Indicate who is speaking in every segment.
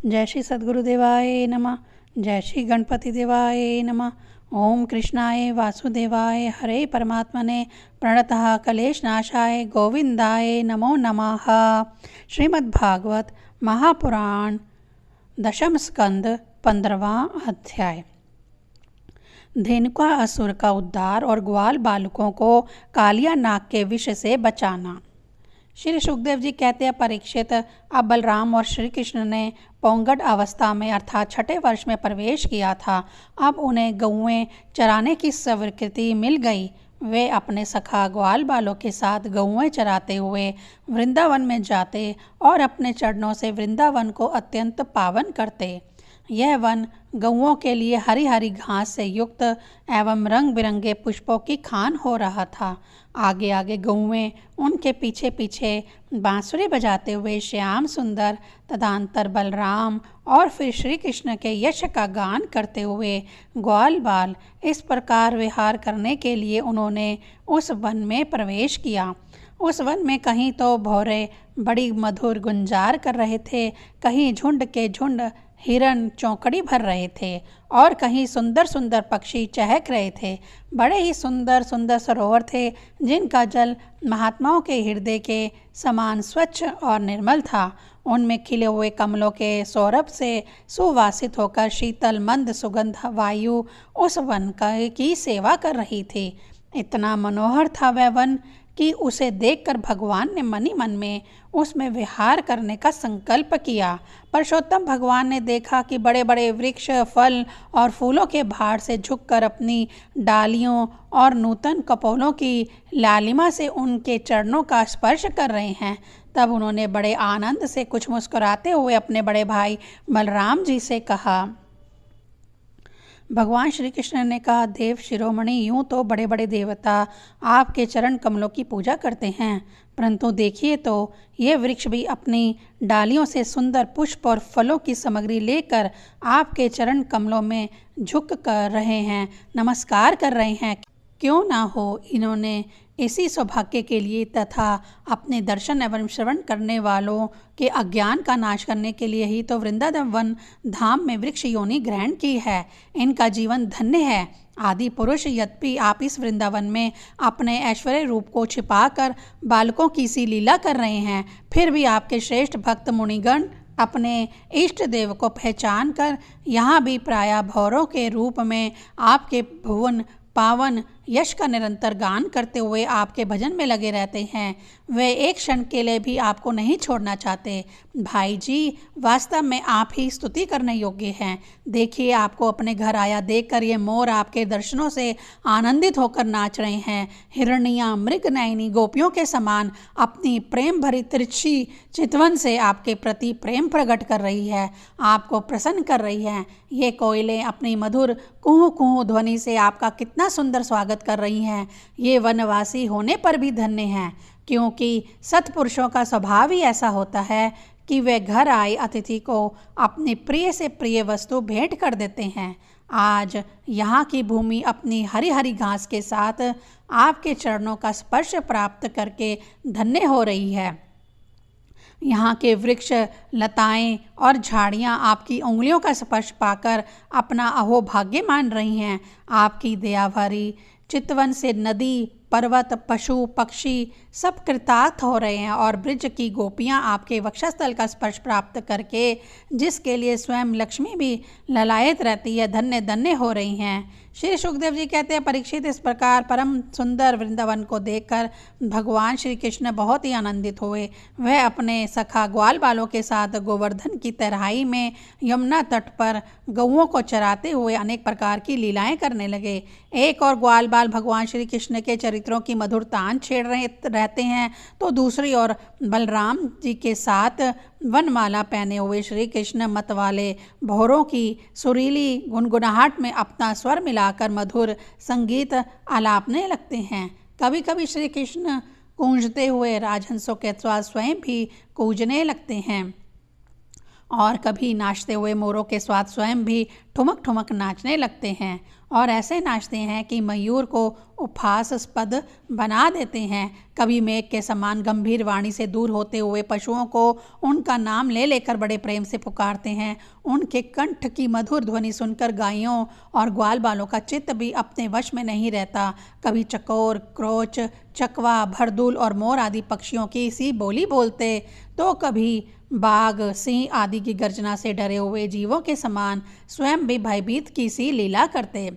Speaker 1: जय श्री सद्गुरुदेवाय नमः। जय श्री गणपति देवाय नमः। ओम कृष्णाय वासुदेवाय हरे परमात्मने प्रणतः कलेशनाशाय गोविंदाय नमो नमः। श्रीमद्भागवत महापुराण दशम स्कंद 15वां अध्याय। धेनुका असुर का उद्धार और ग्वाल बालकों को कालिया नाग के विष से बचाना। श्री सुखदेव जी कहते हैं, परीक्षित, अब बलराम और श्री कृष्ण ने पौंगड अवस्था में अर्थात छठे वर्ष में प्रवेश किया था। अब उन्हें गौएं चराने की स्वीकृति मिल गई। वे अपने सखा ग्वाल बालों के साथ गौएं चराते हुए वृंदावन में जाते और अपने चरणों से वृंदावन को अत्यंत पावन करते। यह वन गौओं के लिए हरी हरी घास से युक्त एवं रंग बिरंगे पुष्पों की खान हो रहा था। आगे आगे गौएं, उनके पीछे पीछे बांसुरी बजाते हुए श्याम सुंदर, तदंतर बलराम और फिर श्री कृष्ण के यश का गान करते हुए ग्वाल बाल इस प्रकार विहार करने के लिए उन्होंने उस वन में प्रवेश किया। उस वन में कहीं तो भौरे बड़ी मधुर गुंजार कर रहे थे, कहीं झुंड के झुंड हिरन चौकड़ी भर रहे थे और कहीं सुंदर सुंदर पक्षी चहक रहे थे। बड़े ही सुंदर सुंदर सरोवर थे जिनका जल महात्माओं के हृदय के समान स्वच्छ और निर्मल था। उनमें खिले हुए कमलों के सौरभ से सुवासित होकर शीतल मंद सुगंध वायु उस वन की सेवा कर रही थी। इतना मनोहर था वह वन कि उसे देखकर भगवान ने मनी मन में उसमें विहार करने का संकल्प किया। पुरुषोत्तम भगवान ने देखा कि बड़े बड़े वृक्ष फल और फूलों के भार से झुककर अपनी डालियों और नूतन कपोलों की लालिमा से उनके चरणों का स्पर्श कर रहे हैं। तब उन्होंने बड़े आनंद से कुछ मुस्कुराते हुए अपने बड़े भाई बलराम जी से कहा। भगवान श्री कृष्ण ने कहा, देव शिरोमणि, यूं तो बड़े बड़े देवता आपके चरण कमलों की पूजा करते हैं, परंतु देखिए तो ये वृक्ष भी अपनी डालियों से सुंदर पुष्प और फलों की सामग्री लेकर आपके चरण कमलों में झुक कर रहे हैं, नमस्कार कर रहे हैं। क्यों ना हो, इन्होंने इसी सौभाग्य के लिए तथा अपने दर्शन एवं श्रवण करने वालों के अज्ञान का नाश करने के लिए ही तो वृंदावन धाम में वृक्ष योनि ग्रहण की है। इनका जीवन धन्य है। आदि पुरुष, यद्यपि आप इस वृंदावन में अपने ऐश्वर्य रूप को छिपाकर बालकों की सी लीला कर रहे हैं, फिर भी आपके श्रेष्ठ भक्त मुनिगण अपने इष्ट देव को पहचान कर यहाँ भी प्रायः भौरों के रूप में आपके भुवन पावन यश का निरंतर गान करते हुए आपके भजन में लगे रहते हैं। वे एक क्षण के लिए भी आपको नहीं छोड़ना चाहते। भाई जी, वास्तव में आप ही स्तुति करने योग्य हैं। देखिए, आपको अपने घर आया देखकर ये मोर आपके दर्शनों से आनंदित होकर नाच रहे हैं। हिरनियाँ मृग नयनी गोपियों के समान अपनी प्रेम भरी तिरछी चितवन से आपके प्रति प्रेम प्रकट कर रही है, आपको प्रसन्न कर रही है। ये कोयलें अपनी मधुर कुहू कुहू ध्वनि से आपका कितना सुंदर स्वागत कर रही हैं। ये वनवासी होने पर भी धन्य हैं, क्योंकि सत्पुरुषों का स्वभाव ही ऐसा होता है कि वे घर आए अतिथि को अपने प्रिय से प्रिय वस्तु भेंट कर देते हैं। आज यहाँ की भूमि अपनी हरी हरी घास के साथ आपके चरणों का स्पर्श प्राप्त करके धन्य हो रही है। यहाँ के वृक्ष, लताएं और झाड़ियाँ आपकी उंगलियों का स्पर्श पाकर अपना अहोभाग्य मान रही हैं। आपकी दया भरी चितवन से नदी, पर्वत, पशु, पक्षी सब कृतार्थ हो रहे हैं और ब्रज की गोपियाँ आपके वक्षस्थल का स्पर्श प्राप्त करके, जिसके लिए स्वयं लक्ष्मी भी ललायत रहती है, धन्य धन्य हो रही हैं। श्री सुखदेव जी कहते हैं, परीक्षित, इस प्रकार परम सुंदर वृंदावन को देखकर भगवान श्री कृष्ण बहुत ही आनंदित हुए। वह अपने सखा ग्वाल बालों के साथ गोवर्धन की तराई में यमुना तट पर गौओं को चराते हुए अनेक प्रकार की लीलाएं करने लगे। एक और ग्वाल बाल भगवान श्री कृष्ण के चरित्रों की मधुर तान छेड़ रहे रहते हैं, तो दूसरी ओर बलराम जी के साथ वनमाला पहने हुए श्री कृष्ण मत वाले भौरों की सुरीली गुनगुनाहट में अपना स्वर मिलाकर मधुर संगीत आलापने लगते हैं। कभी कभी श्री कृष्ण गूंजते हुए राजहंसों के साथ स्वयं भी गूंजने लगते हैं। और कभी नाचते हुए मोरों के साथ स्वयं भी ठुमक ठुमक नाचने लगते हैं और ऐसे नाचते हैं कि मयूर को उपहासास्पद बना देते हैं। कभी मेघ के समान गंभीर वाणी से दूर होते हुए पशुओं को उनका नाम ले लेकर बड़े प्रेम से पुकारते हैं। उनके कंठ की मधुर ध्वनि सुनकर गायों और ग्वाल बालों का चित्त भी अपने वश में नहीं रहता। कभी चकोर, क्रोच, चकवा, भरदूल और मोर आदि पक्षियों की सी बोली बोलते, तो कभी बाघ, सिंह आदि की गर्जना से डरे हुए जीवों के समान स्वयं भी भयभीत की सी लीला करते।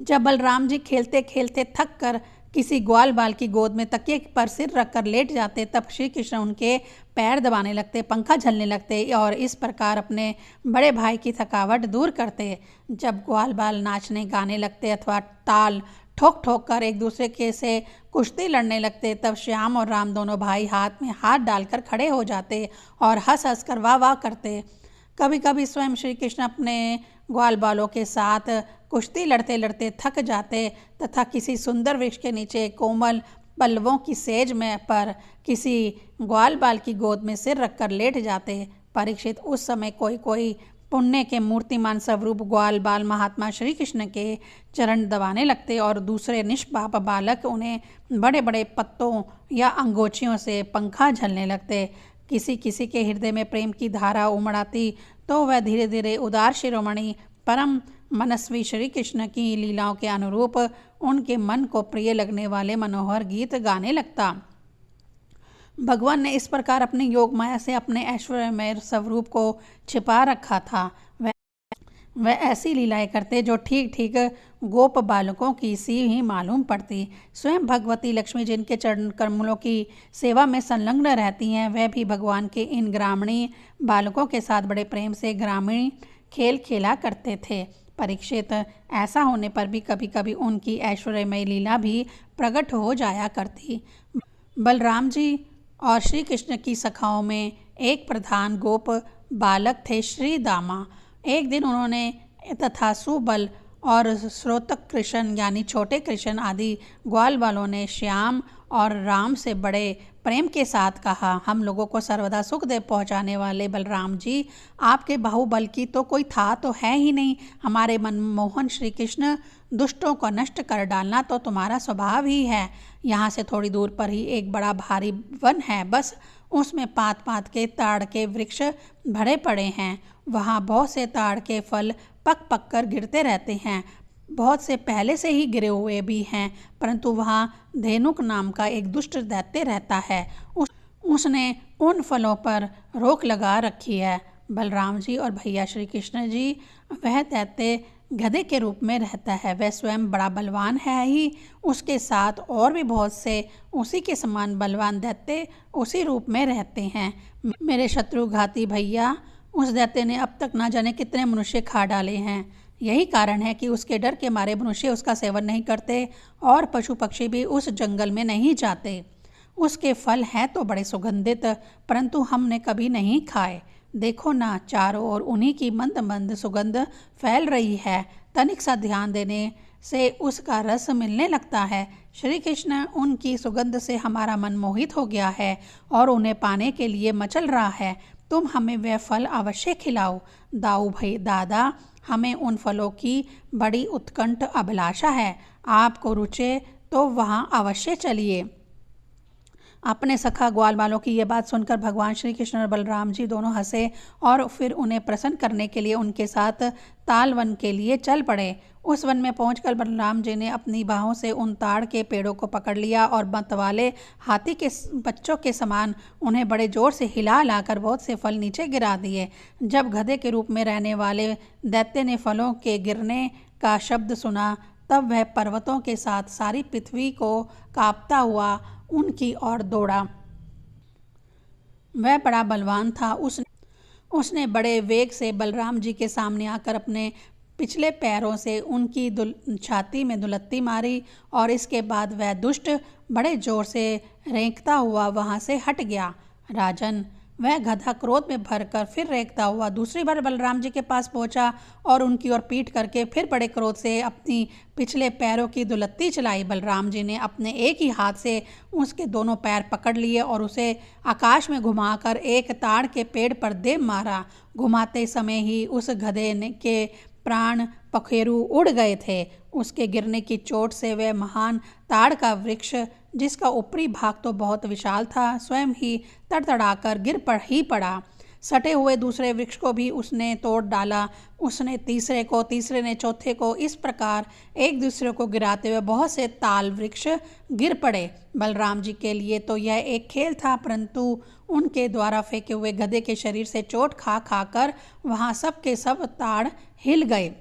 Speaker 1: जब बलराम जी खेलते खेलते थक कर किसी ग्वाल बाल की गोद में तकिए पर सिर रखकर लेट जाते, तब श्री कृष्ण उनके पैर दबाने लगते, पंखा झलने लगते और इस प्रकार अपने बड़े भाई की थकावट दूर करते। जब ग्वाल बाल नाचने गाने लगते अथवा ताल ठोक ठोक कर एक दूसरे के से कुश्ती लड़ने लगते, तब श्याम और राम दोनों भाई हाथ में हाथ डालकर खड़े हो जाते और हंस हंस कर वाह वाह करते। कभी कभी स्वयं श्री कृष्ण अपने ग्वाल बालों के साथ कुश्ती लड़ते लड़ते थक जाते तथा किसी सुंदर वृक्ष के नीचे कोमल पल्लवों की सेज में पर किसी ग्वाल बाल की गोद में सिर रखकर लेट जाते। परीक्षित, उस समय कोई कोई पुण्य के मूर्तिमान स्वरूप ग्वाल बाल महात्मा श्री कृष्ण के चरण दबाने लगते और दूसरे निष्पाप बालक उन्हें बड़े बड़े पत्तों या अंगोछियों से पंखा झलने लगते। किसी किसी के हृदय में प्रेम की धारा उमड़ाती तो वह धीरे धीरे उदार शिरोमणि परम मनस्वी श्री कृष्ण की लीलाओं के अनुरूप उनके मन को प्रिय लगने वाले मनोहर गीत गाने लगता। भगवान ने इस प्रकार अपने योग माया से अपने ऐश्वर्यमय स्वरूप को छिपा रखा था। वह ऐसी लीलाएं करते जो ठीक ठीक गोप बालकों की सी ही मालूम पड़ती। स्वयं भगवती लक्ष्मी जिनके चरण कमलों की सेवा में संलग्न रहती हैं, वह भी भगवान के इन ग्रामीण बालकों के साथ बड़े प्रेम से ग्रामीण खेल खेला करते थे। परीक्षित, ऐसा होने पर भी कभी कभी उनकी ऐश्वर्यमय लीला भी प्रकट हो जाया करती। बलराम जी और श्री कृष्ण की सखाओं में एक प्रधान गोप बालक थे, श्री दामा। एक दिन उन्होंने तथा सुबल और स्रोतक कृष्ण यानी छोटे कृष्ण आदि ग्वाल वालों ने श्याम और राम से बड़े प्रेम के साथ कहा, हम लोगों को सर्वदा सुख दे पहुँचाने वाले बलराम जी, आपके बाहुबल की तो कोई था तो है ही नहीं। हमारे मनमोहन श्री कृष्ण दुष्टों को नष्ट कर डालना तो तुम्हारा स्वभाव ही है। यहाँ से थोड़ी दूर पर ही एक बड़ा भारी वन है, बस उसमें पात पात के ताड़ के वृक्ष भरे पड़े हैं। वहाँ बहुत से ताड़ के फल पक पक कर गिरते रहते हैं, बहुत से पहले से ही गिरे हुए भी हैं, परंतु वहाँ धेनुक नाम का एक दुष्ट दैत्य रहता है। उसने उन फलों पर रोक लगा रखी है। बलराम जी और भैया श्री कृष्ण जी, वह दैत्य गधे के रूप में रहता है। वह स्वयं बड़ा बलवान है ही, उसके साथ और भी बहुत से उसी के समान बलवान दैत्य उसी रूप में रहते हैं। मेरे शत्रुघाती भैया, उस दैत्य ने अब तक ना जाने कितने मनुष्य खा डाले हैं। यही कारण है कि उसके डर के मारे मनुष्य उसका सेवन नहीं करते और पशु पक्षी भी उस जंगल में नहीं जाते। उसके फल हैं तो बड़े सुगंधित, परंतु हमने कभी नहीं खाए। देखो ना, चारों ओर उन्हीं की मंद मंद सुगंध फैल रही है। तनिक सा ध्यान देने से उसका रस मिलने लगता है। श्री कृष्ण, उनकी सुगंध से हमारा मन मोहित हो गया है और उन्हें पाने के लिए मचल रहा है। तुम हमें वह फल अवश्य खिलाओ। दाऊ भाई दादा, हमें उन फलों की बड़ी उत्कंठ अभिलाषा है। आपको रुचे तो वहाँ अवश्य चलिए। अपने सखा ग्वाल वालों की यह बात सुनकर भगवान श्री कृष्ण और बलराम जी दोनों हंसे और फिर उन्हें प्रसन्न करने के लिए उनके साथ ताल वन के लिए चल पड़े। उस वन में पहुंचकर बलराम जी ने अपनी बाहों से उन ताड़ के पेड़ों को पकड़ लिया और मतवाले हाथी के बच्चों के समान उन्हें बड़े जोर से हिला हिलाकर बहुत से फल नीचे गिरा दिए। जब गधे के रूप में रहने वाले दैत्य ने फलों के गिरने का शब्द सुना, तब वह पर्वतों के साथ सारी पृथ्वी को कांपता हुआ उनकी ओर दौड़ा। वह बड़ा बलवान था। उसने बड़े वेग से बलराम जी के सामने आकर अपने पिछले पैरों से उनकी छाती में दुलत्ती मारी और इसके बाद वह दुष्ट बड़े जोर से रेंकता हुआ वहाँ से हट गया। राजन, वह गधा क्रोध में भरकर फिर रेंकता हुआ दूसरी बार बलराम जी के पास पहुंचा और उनकी ओर पीठ करके फिर बड़े क्रोध से अपनी पिछले पैरों की दुलत्ती चलाई। बलराम जी ने अपने एक ही हाथ से उसके दोनों पैर पकड़ लिए और उसे आकाश में घुमाकर एक ताड़ के पेड़ पर दे मारा। घुमाते समय ही उस गधे के प्राण पखेरु उड़ गए थे। उसके गिरने की चोट से वह महान ताड़ का वृक्ष, जिसका ऊपरी भाग तो बहुत विशाल था, स्वयं ही तड़तड़ाकर गिर पड़ा। सटे हुए दूसरे वृक्ष को भी उसने तोड़ डाला। उसने तीसरे को, तीसरे ने चौथे को, इस प्रकार एक दूसरे को गिराते हुए बहुत से ताल वृक्ष गिर पड़े। बलराम जी के लिए तो यह एक खेल था, परंतु उनके द्वारा फेंके हुए गधे के शरीर से चोट खा कर वहाँ सब के सब ताड़ हिल गए।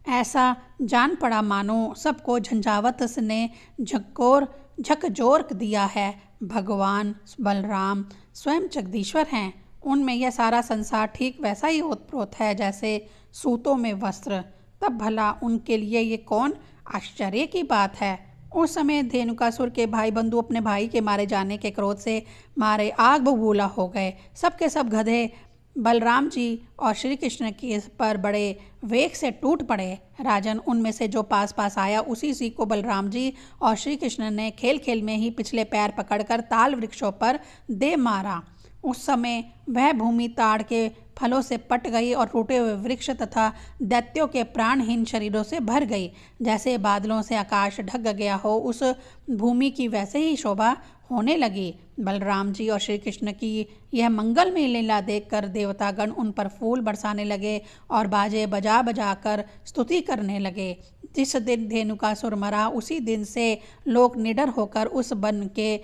Speaker 1: ऐसा जान पड़ा मानो सबको झंझावत ने झकझोर दिया है। भगवान बलराम स्वयं जगदीश्वर हैं। उनमें यह सारा संसार ठीक वैसा ही ओतप्रोत है जैसे सूतों में वस्त्र। तब भला उनके लिए ये कौन आश्चर्य की बात है। उस समय धेनुकासुर के भाई बंधु अपने भाई के मारे जाने के क्रोध से मारे आग बबूला हो गए। सबके सब गधे बलराम जी और श्री कृष्ण के पर बड़े वेग से टूट पड़े। राजन, उनमें से जो पास आया उसी को बलराम जी और श्री कृष्ण ने खेल खेल में ही पिछले पैर पकड़कर ताल वृक्षों पर दे मारा। उस समय वह भूमि ताड़ के फलों से पट गई और टूटे हुए वृक्ष तथा दैत्यों के प्राणहीन शरीरों से भर गई। जैसे बादलों से आकाश ढक गया हो, उस भूमि की वैसे ही शोभा होने लगी। बलराम जी और श्री कृष्ण की यह मंगलमय लीला देखकर देवतागण उन पर फूल बरसाने लगे और बाजे बजा कर स्तुति करने लगे। जिस दिन धेनुकासुर मरा, उसी दिन से लोग निडर होकर उस वन के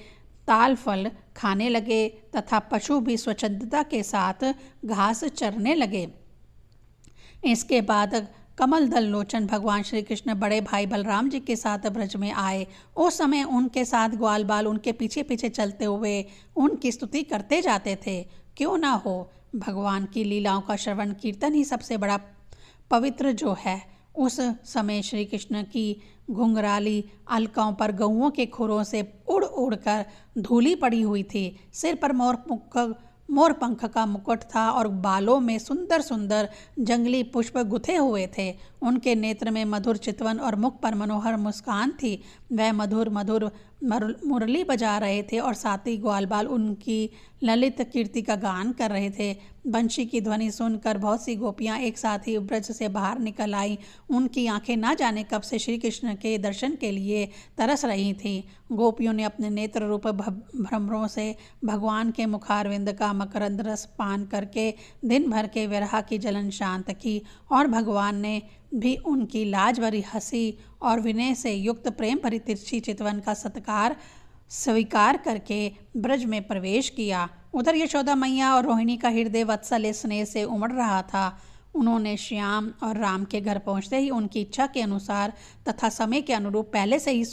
Speaker 1: ताल फल खाने लगे तथा पशु भी स्वच्छंदता के साथ घास चरने लगे। इसके बाद कमल दल लोचन भगवान श्री कृष्ण बड़े भाई बलराम जी के साथ ब्रज में आए। उस समय उनके साथ ग्वाल बाल उनके पीछे पीछे चलते हुए उनकी स्तुति करते जाते थे। क्यों ना हो, भगवान की लीलाओं का श्रवण कीर्तन ही सबसे बड़ा पवित्र जो है। उस समय श्री कृष्ण की घुंघराली अलकाओं पर गऊओं के खुरों से उड़ कर धूली पड़ी हुई थी। सिर पर मोर पंख का मुकुट था और बालों में सुंदर सुंदर जंगली पुष्प गुथे हुए थे। उनके नेत्र में मधुर चितवन और मुख पर मनोहर मुस्कान थी। वह मधुर मधुर मुरली बजा रहे थे और साथ ही ग्वाल बाल उनकी ललित कीर्ति का गान कर रहे थे। बंशी की ध्वनि सुनकर बहुत सी गोपियां एक साथ ही ब्रज से बाहर निकल आई। उनकी आंखें ना जाने कब से श्री कृष्ण के दर्शन के लिए तरस रही थीं। गोपियों ने अपने नेत्र रूप भ्रमरों से भगवान के मुखारविंद का मकरंद रस पान करके दिन भर के विरह की जलन शांत की और भगवान ने भी उनकी लाज भरी हंसी और विनय से युक्त प्रेम भरी तिरछी चितवन का सत्कार स्वीकार करके ब्रज में प्रवेश किया। उधर यशोदा मैया और रोहिणी का हृदय वत्सल स्नेह से उमड़ रहा था। उन्होंने श्याम और राम के घर पहुंचते ही उनकी इच्छा के अनुसार तथा समय के अनुरूप पहले से ही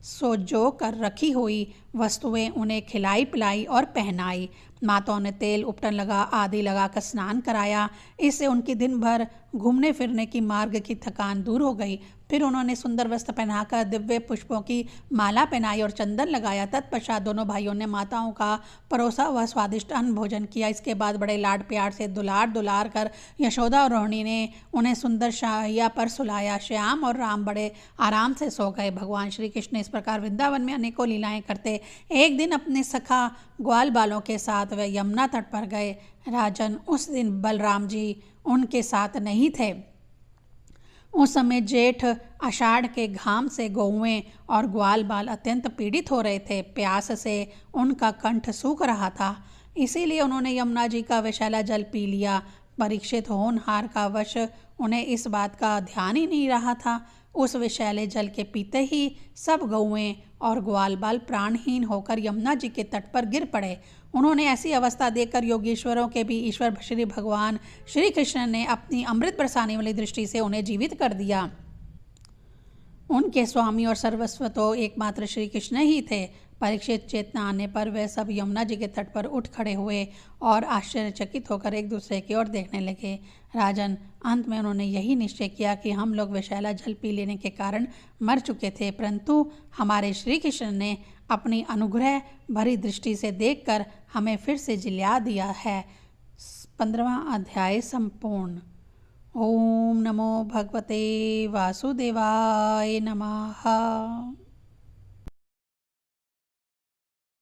Speaker 1: सोजो कर रखी हुई वस्तुएं उन्हें खिलाई पिलाई और पहनाई। माताओं ने तेल उपटन आदि लगाकर स्नान कराया। इससे उनकी दिन भर घूमने फिरने की मार्ग की थकान दूर हो गई। फिर उन्होंने सुंदर वस्त्र पहनाकर दिव्य पुष्पों की माला पहनाई और चंदन लगाया। तत्पश्चात दोनों भाइयों ने माताओं का परोसा हुआ स्वादिष्ट अन्न भोजन किया। इसके बाद बड़े लाड प्यार से दुलार कर यशोदा और रोहिणी ने उन्हें सुंदर शाहिया पर सुलाया। श्याम और राम बड़े आराम से सो गए। भगवान श्री कृष्ण इस प्रकार वृंदावन में अनेकों लीलाएं करते एक दिन अपने सखा ग्वाल बालों के साथ वे यमुना तट पर गए। राजन, उस दिन बलराम जी उनके साथ नहीं थे। उस समय जेठ आषाढ़ के घाम से गौएं और ग्वाल बाल अत्यंत पीड़ित हो रहे थे। प्यास से उनका कंठ सूख रहा था, इसीलिए उन्होंने यमुना जी का विषैला जल पी लिया। परीक्षित होनहार का वश उन्हें इस बात का ध्यान ही नहीं रहा था। उस विषैले जल के पीते ही सब गौएं और ग्वाल बाल प्राणहीन होकर यमुना जी के तट पर गिर पड़े। उन्होंने ऐसी अवस्था देखकर योगीश्वरों के भी ईश्वर श्री भगवान श्री कृष्ण ने अपनी अमृत बरसाने वाली दृष्टि से उन्हें जीवित कर दिया। उनके स्वामी और सर्वस्व तो एकमात्र श्री कृष्ण ही थे, परीक्षित चेतना आने पर वे सब यमुना जी के तट पर उठ खड़े हुए और आश्चर्यचकित होकर एक दूसरे की ओर देखने लगे। राजन, अंत में उन्होंने यही निश्चय किया कि हम लोग विषैला जल पी लेने के कारण मर चुके थे, परंतु हमारे श्री कृष्ण ने अपनी अनुग्रह भरी दृष्टि से देखकर हमें फिर से जिला दिया है। 15वां अध्याय संपूर्ण। ओम नमो भगवते वासुदेवाय नमः।